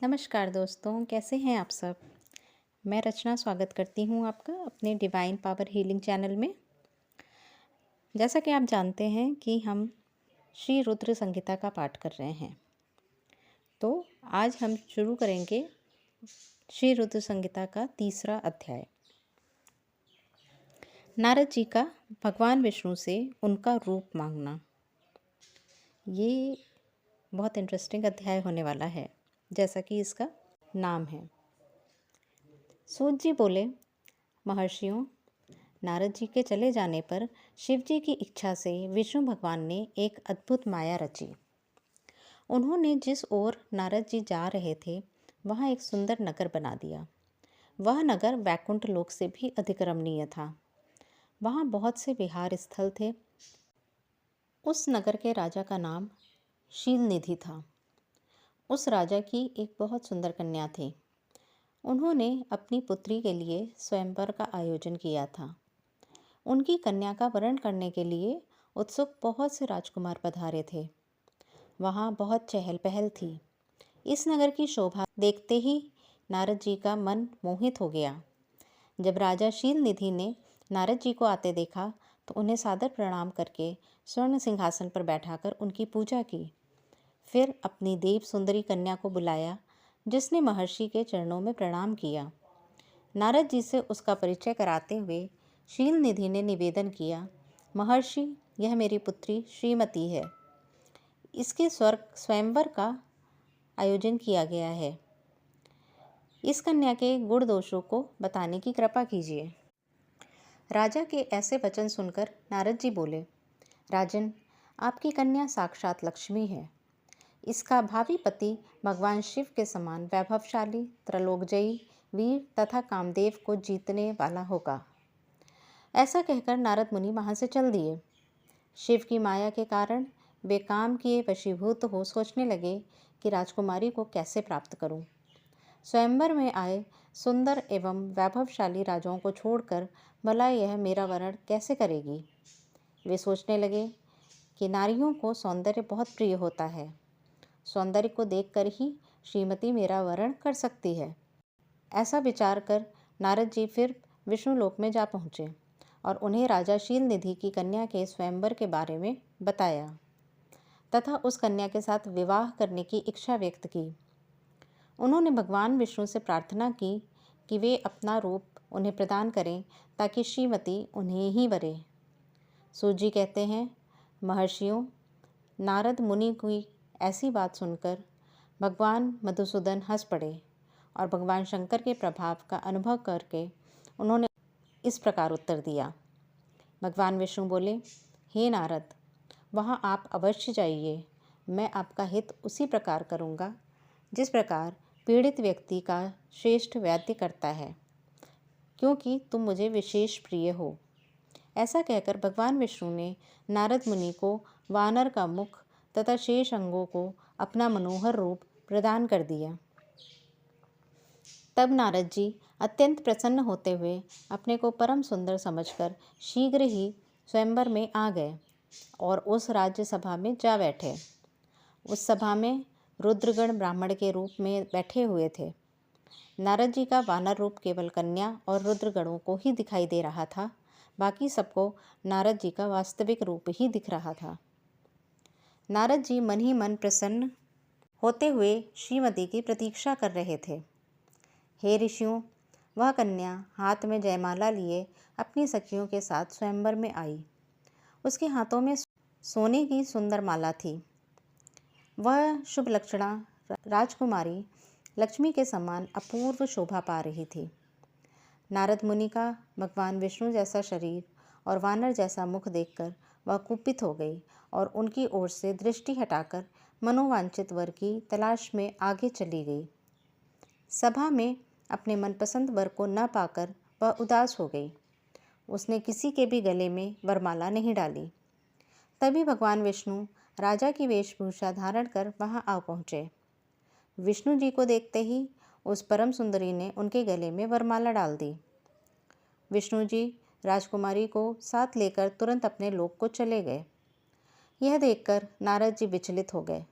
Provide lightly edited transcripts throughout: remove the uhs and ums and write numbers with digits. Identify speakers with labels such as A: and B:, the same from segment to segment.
A: नमस्कार दोस्तों, कैसे हैं आप सब। मैं रचना स्वागत करती हूँ आपका अपने डिवाइन पावर हीलिंग चैनल में। जैसा कि आप जानते हैं कि हम श्री रुद्र संहिता का पाठ कर रहे हैं, तो आज हम शुरू करेंगे श्री रुद्र संहिता का तीसरा अध्याय। नारद जी का भगवान विष्णु से उनका रूप मांगना। ये बहुत इंटरेस्टिंग अध्याय होने वाला है, जैसा कि इसका नाम है। सूत जी बोले, महर्षियों, नारद जी के चले जाने पर शिव जी की इच्छा से विष्णु भगवान ने एक अद्भुत माया रची। उन्होंने जिस ओर नारद जी जा रहे थे वहाँ एक सुंदर नगर बना दिया। वह नगर वैकुंठ लोक से भी अधिक रमणीय था। वहाँ बहुत से विहार स्थल थे। उस नगर के राजा का नाम शीलनिधि था। उस राजा की एक बहुत सुंदर कन्या थी। उन्होंने अपनी पुत्री के लिए स्वयंवर का आयोजन किया था। उनकी कन्या का वरण करने के लिए उत्सुक बहुत से राजकुमार पधारे थे। वहाँ बहुत चहल पहल थी। इस नगर की शोभा देखते ही नारद जी का मन मोहित हो गया। जब राजा शीलनिधि ने नारद जी को आते देखा तो उन्हें सादर प्रणाम करके स्वर्ण सिंहासन पर बैठाकर उनकी पूजा की। फिर अपनी देव सुंदरी कन्या को बुलाया, जिसने महर्षि के चरणों में प्रणाम किया। नारद जी से उसका परिचय कराते हुए शीलनिधि ने निवेदन किया, महर्षि, यह मेरी पुत्री श्रीमती है। इसके स्वयंवर का आयोजन किया गया है। इस कन्या के गुण दोषों को बताने की कृपा कीजिए। राजा के ऐसे वचन सुनकर नारद जी बोले, राजन, आपकी कन्या साक्षात लक्ष्मी है। इसका भावी पति भगवान शिव के समान वैभवशाली, त्रलोकजयी, वीर तथा कामदेव को जीतने वाला होगा। ऐसा कहकर नारद मुनि वहाँ से चल दिए। शिव की माया के कारण वे काम किए वशीभूत हो सोचने लगे कि राजकुमारी को कैसे प्राप्त करूं। स्वयंवर में आए सुंदर एवं वैभवशाली राजाओं को छोड़कर भला यह मेरा वरण कैसे करेगी। वे सोचने लगे कि नारियों को सौंदर्य बहुत प्रिय होता है। सौंदर्य को देखकर ही श्रीमती मेरा वरण कर सकती है। ऐसा विचार कर नारद जी फिर विष्णुलोक में जा पहुँचे और उन्हें राजा शीलनिधि की कन्या के स्वयंवर के बारे में बताया तथा उस कन्या के साथ विवाह करने की इच्छा व्यक्त की। उन्होंने भगवान विष्णु से प्रार्थना की कि वे अपना रूप उन्हें प्रदान करें ताकि श्रीमती उन्हें ही वरे। सूत जी कहते हैं, महर्षियों, नारद मुनि की ऐसी बात सुनकर भगवान मधुसूदन हंस पड़े और भगवान शंकर के प्रभाव का अनुभव करके उन्होंने इस प्रकार उत्तर दिया। भगवान विष्णु बोले, हे नारद, वहाँ आप अवश्य जाइए। मैं आपका हित उसी प्रकार करूँगा जिस प्रकार पीड़ित व्यक्ति का श्रेष्ठ वैद्य करता है, क्योंकि तुम मुझे विशेष प्रिय हो। ऐसा कहकर भगवान विष्णु ने नारद मुनि को वानर का मुख तथा शेष अंगों को अपना मनोहर रूप प्रदान कर दिया। तब नारद जी अत्यंत प्रसन्न होते हुए अपने को परम सुंदर समझकर शीघ्र ही स्वयंवर में आ गए और उस राज्य सभा में जा बैठे। उस सभा में रुद्रगण ब्राह्मण के रूप में बैठे हुए थे। नारद जी का वानर रूप केवल कन्या और रुद्रगणों को ही दिखाई दे रहा था। बाकी सबको नारद जी का वास्तविक रूप ही दिख रहा था। नारद जी मन ही मन प्रसन्न होते हुए श्रीमती की प्रतीक्षा कर रहे थे। हे ऋषियों, वह कन्या हाथ में जयमाला लिए अपनी सखियों के साथ स्वयंवर में आई। उसके हाथों में सोने की सुंदर माला थी। वह शुभ लक्षणा राजकुमारी लक्ष्मी के समान अपूर्व शोभा पा रही थी। नारद मुनि का भगवान विष्णु जैसा शरीर और वानर जैसा मुख देखकर वह कुपित हो गई और उनकी ओर से दृष्टि हटाकर मनोवांछित वर की तलाश में आगे चली गई। सभा में अपने मनपसंद वर को न पाकर वह उदास हो गई। उसने किसी के भी गले में वरमाला नहीं डाली। तभी भगवान विष्णु राजा की वेशभूषा धारण कर वहां आ पहुँचे। विष्णु जी को देखते ही उस परम सुंदरी ने उनके गले में वरमाला डाल दी। विष्णु जी राजकुमारी को साथ लेकर तुरंत अपने लोक को चले गए। यह देखकर नारद जी विचलित हो गए।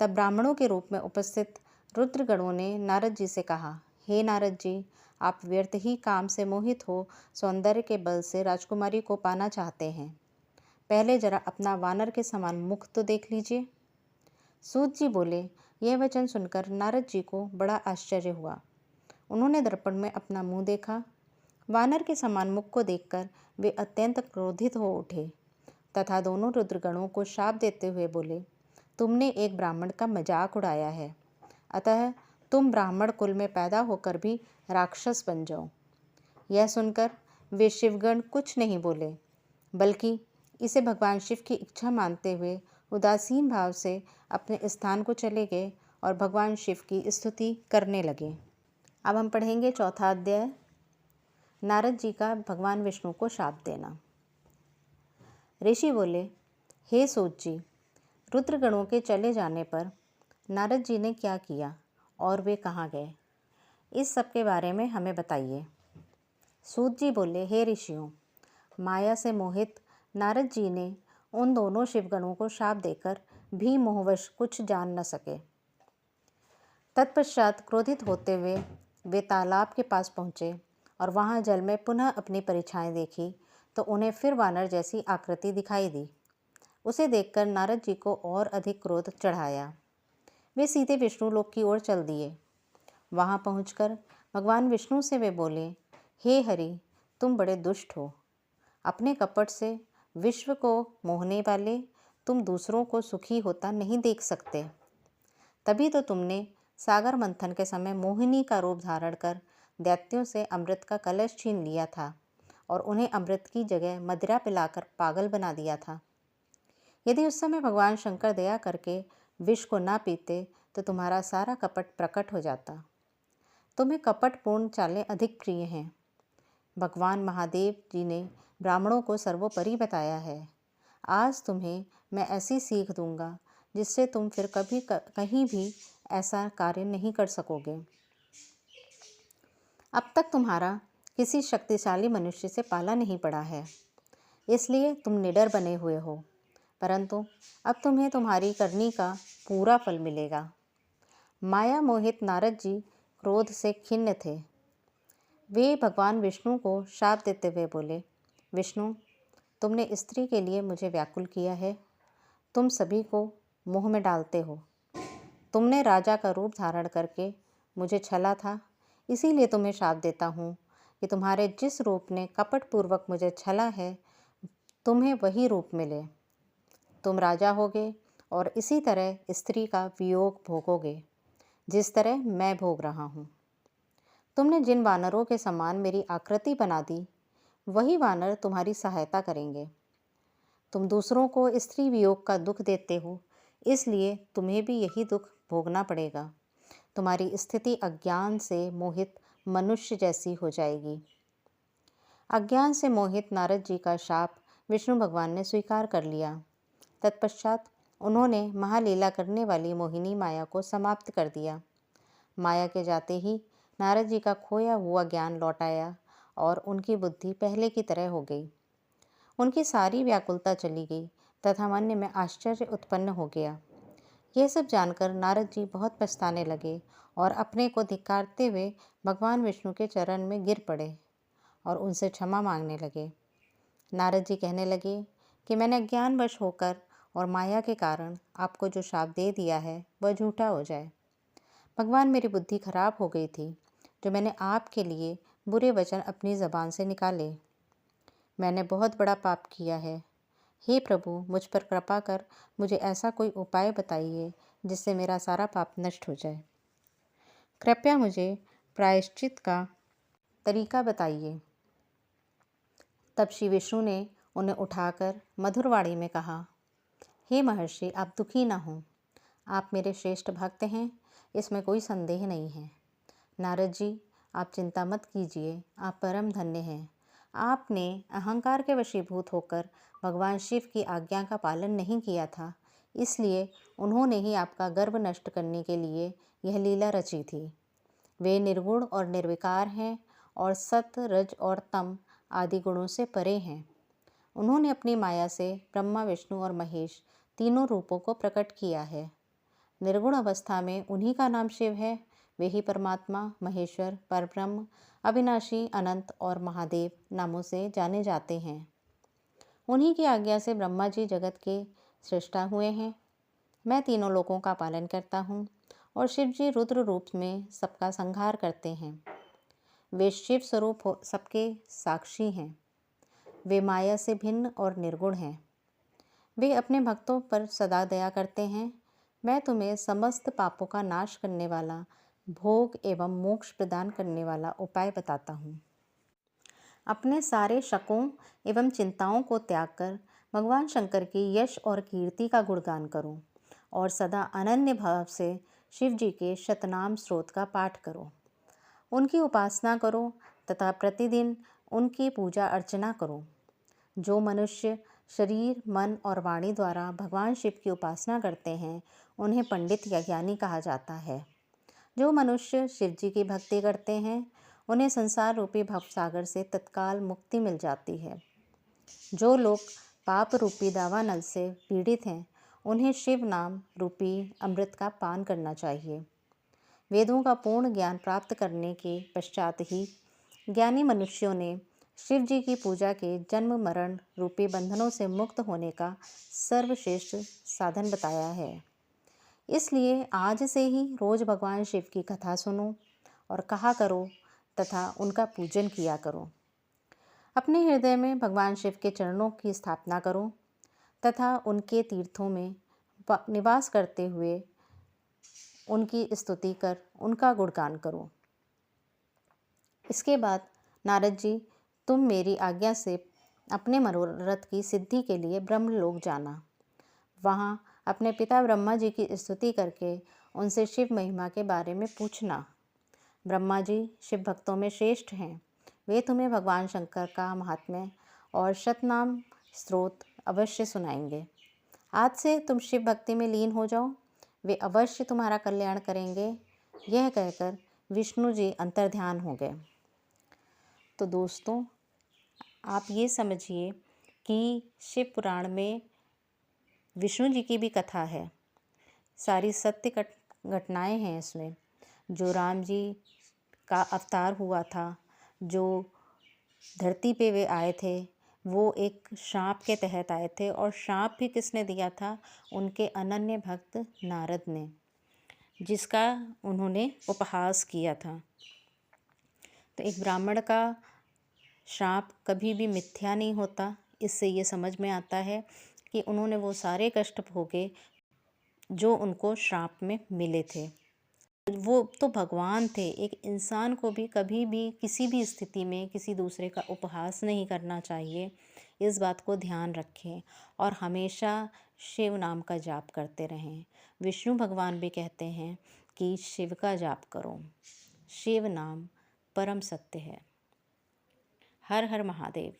A: तब ब्राह्मणों के रूप में उपस्थित रुद्रगणों ने नारद जी से कहा, हे नारद जी, आप व्यर्थ ही काम से मोहित हो सौंदर्य के बल से राजकुमारी को पाना चाहते हैं। पहले जरा अपना वानर के समान मुख तो देख लीजिए। सूत जी बोले। यह वचन सुनकर नारद जी को बड़ा आश्चर्य हुआ। उन्होंने दर्पण में अपना मुंह देखा। वानर के समान मुख को देखकर वे अत्यंत क्रोधित हो उठे तथा दोनों रुद्रगणों को शाप देते हुए बोले, तुमने एक ब्राह्मण का मजाक उड़ाया है, अतः तुम ब्राह्मण कुल में पैदा होकर भी राक्षस बन जाओ। यह सुनकर वे शिवगण कुछ नहीं बोले, बल्कि इसे भगवान शिव की इच्छा मानते हुए उदासीन भाव से अपने स्थान को चले गए और भगवान शिव की स्तुति करने लगे। अब हम पढ़ेंगे चौथा अध्याय, नारद जी का भगवान विष्णु को शाप देना। ऋषि बोले, हे सूत जी, रुद्रगणों के चले जाने पर नारद जी ने क्या किया और वे कहाँ गए, इस सब के बारे में हमें बताइए। सूत जी बोले, हे ऋषियों, माया से मोहित नारद जी ने उन दोनों शिवगणों को शाप देकर भी मोहवश कुछ जान न सके। तत्पश्चात क्रोधित होते हुए वे तालाब के पास पहुँचे और वहाँ जल में पुनः अपनी परीक्षाएं देखी तो उन्हें फिर वानर जैसी आकृति दिखाई दी। उसे देखकर नारद जी को और अधिक क्रोध चढ़ाया। वे सीधे विष्णु लोक की ओर चल दिए। वहाँ पहुंचकर भगवान विष्णु से वे बोले, हे हरि, तुम बड़े दुष्ट हो। अपने कपट से विश्व को मोहने वाले तुम दूसरों को सुखी होता नहीं देख सकते। तभी तो तुमने सागर मंथन के समय मोहिनी का रूप धारण कर दैत्यों से अमृत का कलश छीन लिया था और उन्हें अमृत की जगह मदिरा पिलाकर पागल बना दिया था। यदि उस समय भगवान शंकर दया करके विष को ना पीते तो तुम्हारा सारा कपट प्रकट हो जाता। तुम्हें कपटपूर्ण चालें अधिक प्रिय हैं। भगवान महादेव जी ने ब्राह्मणों को सर्वोपरि बताया है। आज तुम्हें मैं ऐसी सीख दूंगा जिससे तुम फिर कभी कहीं भी ऐसा कार्य नहीं कर सकोगे। अब तक तुम्हारा किसी शक्तिशाली मनुष्य से पाला नहीं पड़ा है, इसलिए तुम निडर बने हुए हो, परंतु अब तुम्हें तुम्हारी करनी का पूरा फल मिलेगा। माया मोहित नारद जी क्रोध से खिन्न थे। वे भगवान विष्णु को शाप देते हुए बोले, विष्णु, तुमने स्त्री के लिए मुझे व्याकुल किया है। तुम सभी को मोह में डालते हो। तुमने राजा का रूप धारण करके मुझे छला था, इसीलिए तुम्हें शाप देता हूँ कि तुम्हारे जिस रूप ने कपटपूर्वक मुझे छला है, तुम्हें वही रूप मिले। तुम राजा होगे और इसी तरह स्त्री का वियोग भोगोगे, जिस तरह मैं भोग रहा हूँ। तुमने जिन वानरों के समान मेरी आकृति बना दी, वही वानर तुम्हारी सहायता करेंगे। तुम दूसरों को स्त्री वियोग का दुख देते हो, इसलिए तुम्हें भी यही दुख भोगना पड़ेगा। तुम्हारी स्थिति अज्ञान से मोहित मनुष्य जैसी हो जाएगी। अज्ञान से मोहित नारद जी का शाप विष्णु भगवान ने स्वीकार कर लिया। तत्पश्चात उन्होंने महालीला करने वाली मोहिनी माया को समाप्त कर दिया। माया के जाते ही नारद जी का खोया हुआ ज्ञान लौट आया और उनकी बुद्धि पहले की तरह हो गई। उनकी सारी व्याकुलता चली गई तथा मन में आश्चर्य उत्पन्न हो गया। यह सब जानकर नारद जी बहुत पछताने लगे और अपने को धिक्कारते हुए भगवान विष्णु के चरण में गिर पड़े और उनसे क्षमा मांगने लगे। नारद जी कहने लगे कि मैंने अज्ञानवश होकर और माया के कारण आपको जो शाप दे दिया है वह झूठा हो जाए। भगवान, मेरी बुद्धि खराब हो गई थी जो मैंने आपके लिए बुरे वचन अपनी ज़बान से निकाले। मैंने बहुत बड़ा पाप किया है। हे प्रभु, मुझ पर कृपा कर मुझे ऐसा कोई उपाय बताइए जिससे मेरा सारा पाप नष्ट हो जाए। कृपया मुझे प्रायश्चित का तरीका बताइए। तब श्री विष्णु ने उन्हें उठाकर मधुरवाणी में कहा, हे महर्षि, आप दुखी ना हों। आप मेरे श्रेष्ठ भक्त हैं, इसमें कोई संदेह नहीं है। नारद जी, आप चिंता मत कीजिए, आप परम धन्य हैं। आपने अहंकार के वशीभूत होकर भगवान शिव की आज्ञा का पालन नहीं किया था, इसलिए उन्होंने ही आपका गर्व नष्ट करने के लिए यह लीला रची थी। वे निर्गुण और निर्विकार हैं और सत, रज और तम आदि गुणों से परे हैं। उन्होंने अपनी माया से ब्रह्मा, विष्णु और महेश तीनों रूपों को प्रकट किया है। निर्गुण अवस्था में उन्हीं का नाम शिव है। वे ही परमात्मा, महेश्वर, परब्रह्म, अविनाशी, अनंत और महादेव नामों से जाने जाते हैं। उन्हीं की आज्ञा से ब्रह्मा जी जगत के सृष्टा हुए हैं। मैं तीनों लोकों का पालन करता हूँ और शिव जी रुद्र रूप में सबका संहार करते हैं। वे शिव स्वरूप सबके साक्षी हैं। वे माया से भिन्न और निर्गुण हैं। वे अपने भक्तों पर सदा दया करते हैं। मैं तुम्हें समस्त पापों का नाश करने वाला, भोग एवं मोक्ष प्रदान करने वाला उपाय बताता हूँ। अपने सारे शकों एवं चिंताओं को त्याग कर भगवान शंकर की यश और कीर्ति का गुणगान करो और सदा अनन्य भाव से शिव जी के शतनाम स्रोत का पाठ करो। उनकी उपासना करो तथा प्रतिदिन उनकी पूजा अर्चना करो। जो मनुष्य शरीर, मन और वाणी द्वारा भगवान शिव की उपासना करते हैं, उन्हें पंडित या ज्ञानी कहा जाता है। जो मनुष्य शिव जी की भक्ति करते हैं, उन्हें संसार रूपी भवसागर से तत्काल मुक्ति मिल जाती है। जो लोग पाप रूपी दावानल से पीड़ित हैं, उन्हें शिव नाम रूपी अमृत का पान करना चाहिए। वेदों का पूर्ण ज्ञान प्राप्त करने के पश्चात ही ज्ञानी मनुष्यों ने शिव जी की पूजा के जन्म मरण रूपी बंधनों से मुक्त होने का सर्वश्रेष्ठ साधन बताया है। इसलिए आज से ही रोज भगवान शिव की कथा सुनो और कहा करो तथा उनका पूजन किया करो। अपने हृदय में भगवान शिव के चरणों की स्थापना करो तथा उनके तीर्थों में निवास करते हुए उनकी स्तुति कर उनका गुणगान करो। इसके बाद नारद जी, तुम मेरी आज्ञा से अपने मनोरथ की सिद्धि के लिए ब्रह्मलोक जाना। वहाँ अपने पिता ब्रह्मा जी की स्तुति करके उनसे शिव महिमा के बारे में पूछना। ब्रह्मा जी शिव भक्तों में श्रेष्ठ हैं। वे तुम्हें भगवान शंकर का महात्म्य और शतनाम स्रोत अवश्य सुनाएंगे। आज से तुम शिव भक्ति में लीन हो जाओ, वे अवश्य तुम्हारा कल्याण करेंगे। यह कहकर विष्णु जी अंतर्ध्यान हो गए। तो दोस्तों, आप ये समझिए कि शिव पुराण में विष्णु जी की भी कथा है। सारी सत्य घटनाएं हैं इसमें। जो राम जी का अवतार हुआ था, जो धरती पे वे आए थे, वो एक शाप के तहत आए थे और शाप भी किसने दिया था? उनके अनन्य भक्त नारद ने, जिसका उन्होंने उपहास किया था। तो एक ब्राह्मण का शाप कभी भी मिथ्या नहीं होता। इससे ये समझ में आता है कि उन्होंने वो सारे कष्ट भोगे जो उनको शाप में मिले थे। वो तो भगवान थे। एक इंसान को भी कभी भी किसी भी स्थिति में किसी दूसरे का उपहास नहीं करना चाहिए। इस बात को ध्यान रखें और हमेशा शिव नाम का जाप करते रहें। विष्णु भगवान भी कहते हैं कि शिव का जाप करो। शिव नाम परम सत्य है। हर हर महादेव।